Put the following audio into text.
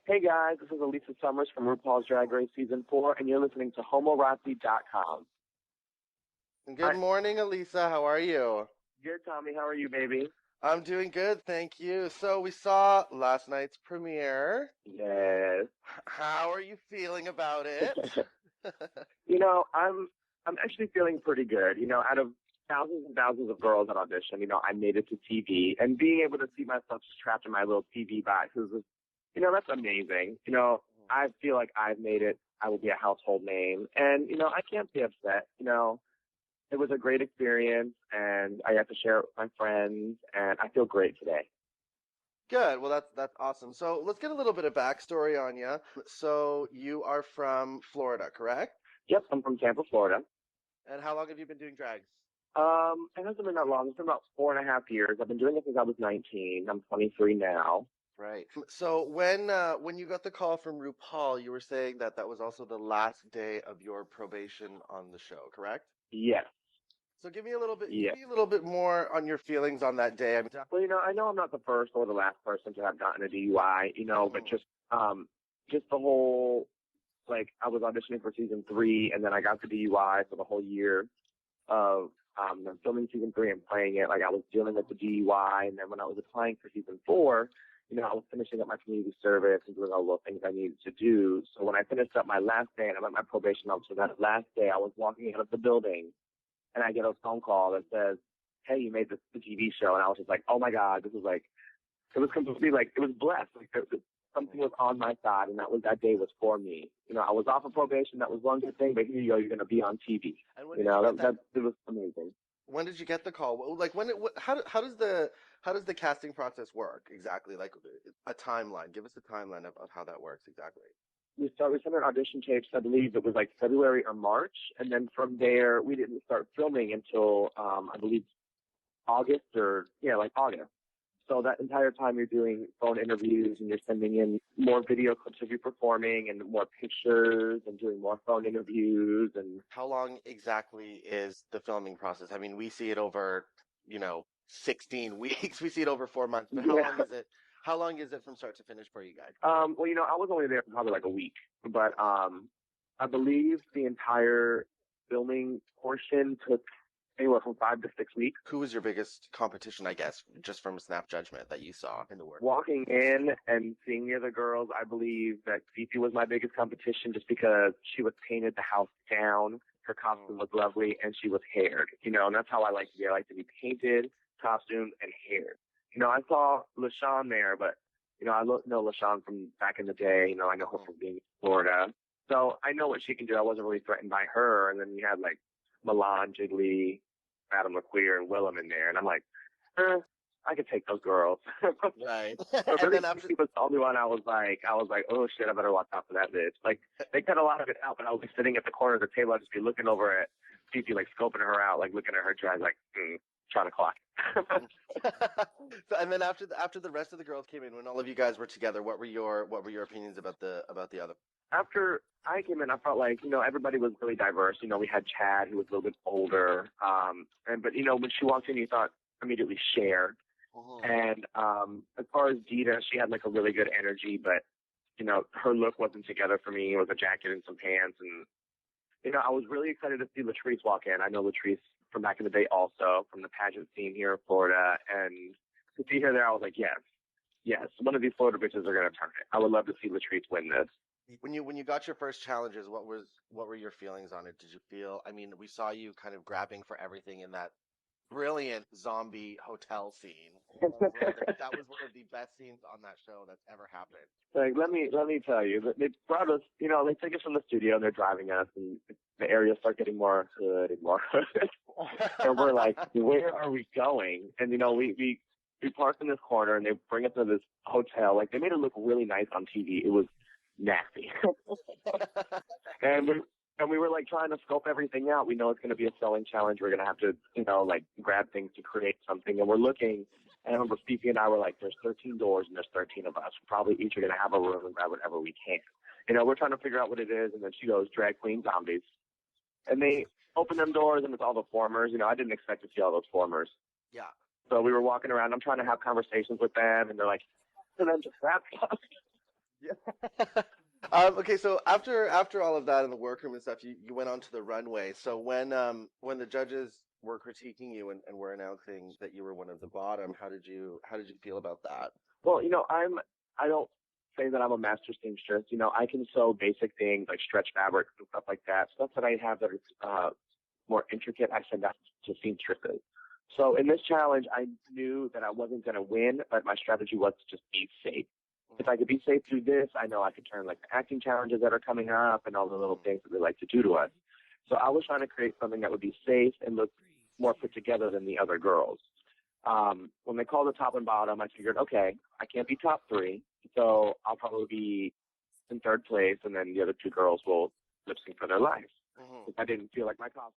Hey guys, this is Alisa Summers from RuPaul's Drag Race Season 4, and you're listening to Homorazzi.com. Good morning, Alisa. How are you? Good, Tommy. How are you, baby? I'm doing good, thank you. So we saw last night's premiere. Yes. How are you feeling about it? I'm actually feeling pretty good. Out of thousands and thousands of girls that audition, I made it to TV, and being able to see myself just trapped in my little TV box that's amazing. I feel like I've made it. I will be a household name, and I can't be upset. It was a great experience, and I got to share it with my friends, and I feel great today. Good. Well, that's awesome. So let's get a little bit of backstory on you. So you are from Florida, correct? Yep, I'm from Tampa, Florida. And how long have you been doing drags? It hasn't been that long. It's been about 4.5 years. I've been doing it since I was 19. I'm 23 now. Right. So when you got the call from RuPaul, you were saying that was also the last day of your probation on the show, correct? Yes. So give me a little bit more on your feelings on that day. Well, I know I'm not the first or the last person to have gotten a DUI, but just the whole, I was auditioning for season 3, and then I got the DUI for the whole year of filming season 3 and playing it. I was dealing with the DUI, and then when I was applying for season 4, I was finishing up my community service and doing all the things I needed to do. So when I finished up my last day and I'm at my probation officer, that last day I was walking out of the building, and I get a phone call that says, "Hey, you made the TV show." And I was just like, "Oh my God, this was it was completely it was blessed. Something was on my side, and that day was for me. I was off of probation. That was one good thing, but here you go, you're going to be on TV. It was amazing. When did you get the call? How does the casting process work exactly? A timeline. Give us a timeline of how that works exactly. We sent our audition tapes, I believe it was February or March, and then from there we didn't start filming until I believe August. So that entire time you're doing phone interviews and you're sending in more video clips of you performing and more pictures and doing more phone interviews. And how long exactly is the filming process? I mean, we see it over 16 weeks. We see it over 4 months. But how long is it? How long is it from start to finish for you guys? I was only there for probably a week, but I believe the entire filming portion took anywhere from 5 to 6 weeks. Who was your biggest competition, I guess, just from snap judgment that you saw in the work? Walking in and seeing the other girls, I believe that Fifi was my biggest competition just because she was painted the house down. Her costume was lovely, and she was haired, and that's how I like to be. I like to be painted, costumed, and haired. I saw LaShawn there, but, I know LaShawn from back in the day. I know her from being in Florida. So I know what she can do. I wasn't really threatened by her. And then you had, Milan, Jiggly, Madam LaQueer, and Willem in there. And I'm like, I could take those girls. Right. But really, she was the only one I was like, oh, shit, I better watch out for that bitch. They cut a lot of it out, but I was sitting at the corner of the table. I'd just be looking over at Fifi, scoping her out, looking at her drag, trying to clock. So, and then after the rest of the girls came in, when all of you guys were together, what were your opinions about the other? After I came in, I felt everybody was really diverse. We had Chad, who was a little bit older, but when she walked in, you thought immediately Cher. And as far as Dita, she had a really good energy, but her look wasn't together for me. It was a jacket and some pants, and I was really excited to see Latrice walk in. I know Latrice from back in the day also, from the pageant scene here in Florida. And to see her there, I was like, yes, one of these Florida bitches are going to turn it. I would love to see Latrice win this. When you got your first challenges, what were your feelings on it? Did you feel, I mean, we saw you kind of grabbing for everything in that brilliant zombie hotel scene. That was one of the best scenes on that show that's ever happened. Let me tell you, they brought us, they take us from the studio and they're driving us, and the areas start getting more hood and more hood. And we're like, where are we going? And we park in this corner and they bring us to this hotel. They made it look really nice on TV. It was nasty. And we were trying to scope everything out. We know it's going to be a sewing challenge. We're going to have to, grab things to create something. And we're looking, and I remember Fifi and I were like, there's 13 doors and there's 13 of us. Probably each are going to have a room and grab whatever we can. We're trying to figure out what it is. And then she goes, drag queen zombies. And they open them doors and it's all the formers. I didn't expect to see all those formers. Yeah. So we were walking around. I'm trying to have conversations with them. And they're like, and then just wrap up. Yeah. Okay, so after all of that in the workroom and stuff, you went on to the runway. So when the judges were critiquing you and were announcing that you were one of the bottom, how did you feel about that? Well, I don't say that I'm a master seamstress. I can sew basic things like stretch fabric and stuff like that. Stuff that I have that is more intricate, I send out to seamstresses. So in this challenge, I knew that I wasn't going to win, but my strategy was to just be safe. If I could be safe through this, I know I could turn like the acting challenges that are coming up and all the little things that they like to do to us. So I was trying to create something that would be safe and look more put together than the other girls. When they called the top and bottom, I figured, okay, I can't be top three, so I'll probably be in third place, and then the other two girls will lip sync for their life. I didn't feel like my costume